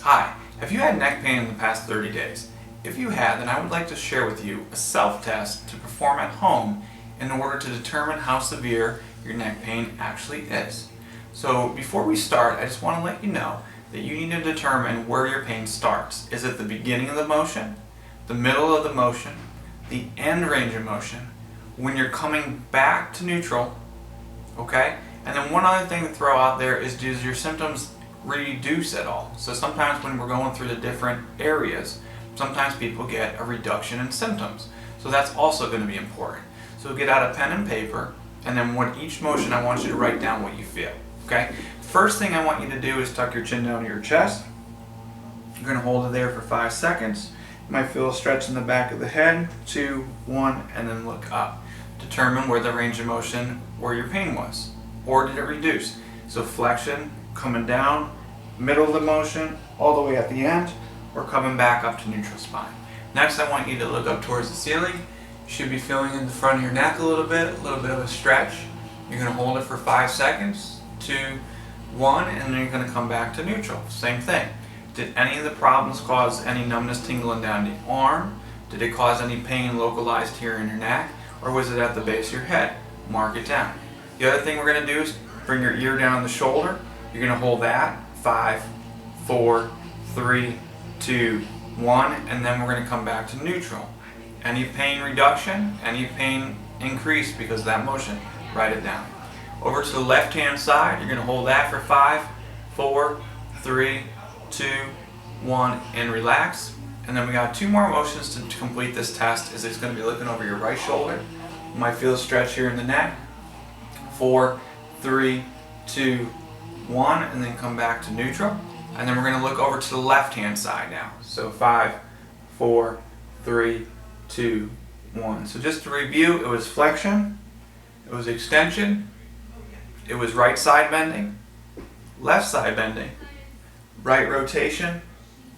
Hi, have you had neck pain in the past 30 days? If you have, then I would like to share with you a self-test to perform at home in order to determine how severe your neck pain actually is. So before we start, I just want to let you know that you need to determine where your pain starts. Is it the beginning of the motion, the middle of the motion, the end range of motion, when you're coming back to neutral, okay? And then one other thing to throw out there is, does your symptoms reduce at all? So sometimes when we're going through the different areas, sometimes people get a reduction in symptoms. So that's also going to be important. So get out a pen and paper, and then with each motion I want you to write down what you feel, okay? First thing I want you to do is tuck your chin down to your chest. You're going to hold it there for 5 seconds. You might feel a stretch in the back of the head, 2, 1, and then look up. Determine where the range of motion, where your pain was, or did it reduce? So flexion, coming down, middle of the motion, all the way at the end, or coming back up to neutral spine. Next, I want you to look up towards the ceiling. You should be feeling in the front of your neck a little bit of a stretch. You're going to hold it for 5 seconds, 2, 1, and then you're going to come back to neutral. Same thing. Did any of the problems cause any numbness, tingling down the arm? Did it cause any pain localized here in your neck? Or was it at the base of your head? Mark it down. The other thing we're going to do is bring your ear down the shoulder. You're going to hold that, 5, 4, 3, 2, 1, and then we're going to come back to neutral. Any pain reduction, any pain increase because of that motion, write it down. Over to the left hand side, you're going to hold that for 5, 4, 3, 2, 1, and relax. And then we got 2 more motions to complete this test. Is it's going to be looking over your right shoulder. You might feel a stretch here in the neck. 4, 3, 2, 1, and then come back to neutral. And then we're going to look over to the left hand side now. So 5, 4, 3, 2, 1. So just to review, it was flexion, it was extension, it was right side bending, left side bending, right rotation,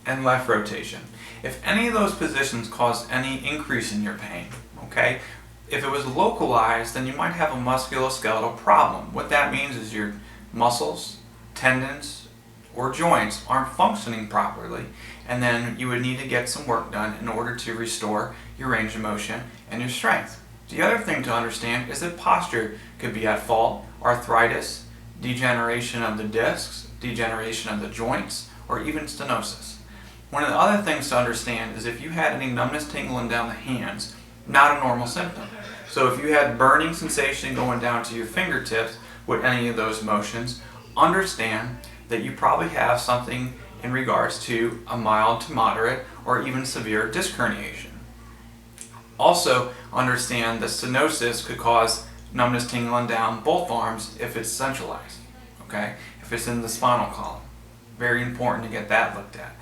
and left rotation. If any of those positions caused any increase in your pain, okay, if it was localized, then you might have a musculoskeletal problem. What that means is your muscles, tendons, or joints aren't functioning properly, and then you would need to get some work done in order to restore your range of motion and your strength. The other thing to understand is that posture could be at fault. Arthritis, degeneration of the discs, degeneration of the joints, or even stenosis. One of the other things to understand is if you had any numbness, tingling down the hands, not a normal symptom. So if you had burning sensation going down to your fingertips with any of those motions, understand that you probably have something in regards to a mild to moderate or even severe disc herniation. Also understand that stenosis could cause numbness, tingling down both arms if it's centralized, okay? If it's in the spinal column. Very important to get that looked at.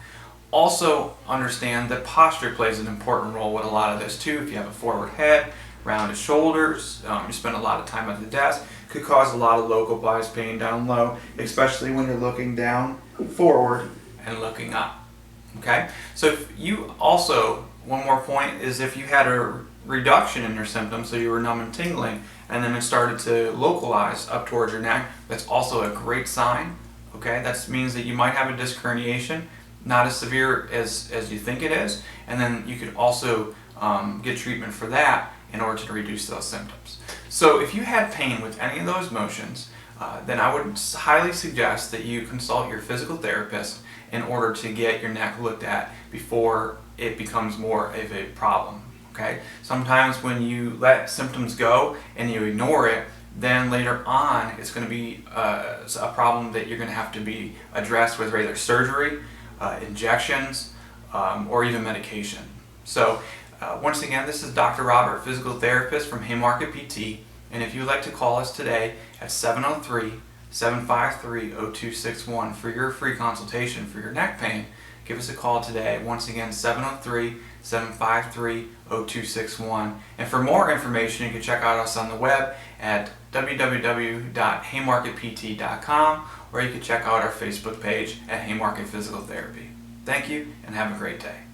Also understand that posture plays an important role with a lot of this too. If you have a forward head, rounded shoulders, you spend a lot of time at the desk, could cause a lot of localized pain down low, especially when you're looking down, forward, and looking up. Okay? So if you also, one more point is if you had a reduction in your symptoms, so you were numb and tingling, and then it started to localize up towards your neck, that's also a great sign. Okay? That means that you might have a disc herniation, not as severe as you think it is, and then you could also get treatment for that in order to reduce those symptoms. So if you had pain with any of those motions, then I would highly suggest that you consult your physical therapist in order to get your neck looked at before it becomes more of a problem. Okay? Sometimes when you let symptoms go and you ignore it, then later on it's going to be a problem that you're going to have to be addressed with either surgery, injections, or even medication. So once again, this is Dr. Robert, physical therapist from Haymarket PT, and if you'd like to call us today at 703-753-0261 for your free consultation for your neck pain, give us a call today. Once again, 703-753-0261. And for more information, you can check out us on the web at www.haymarketpt.com, or you can check out our Facebook page at Haymarket Physical Therapy. Thank you, and have a great day.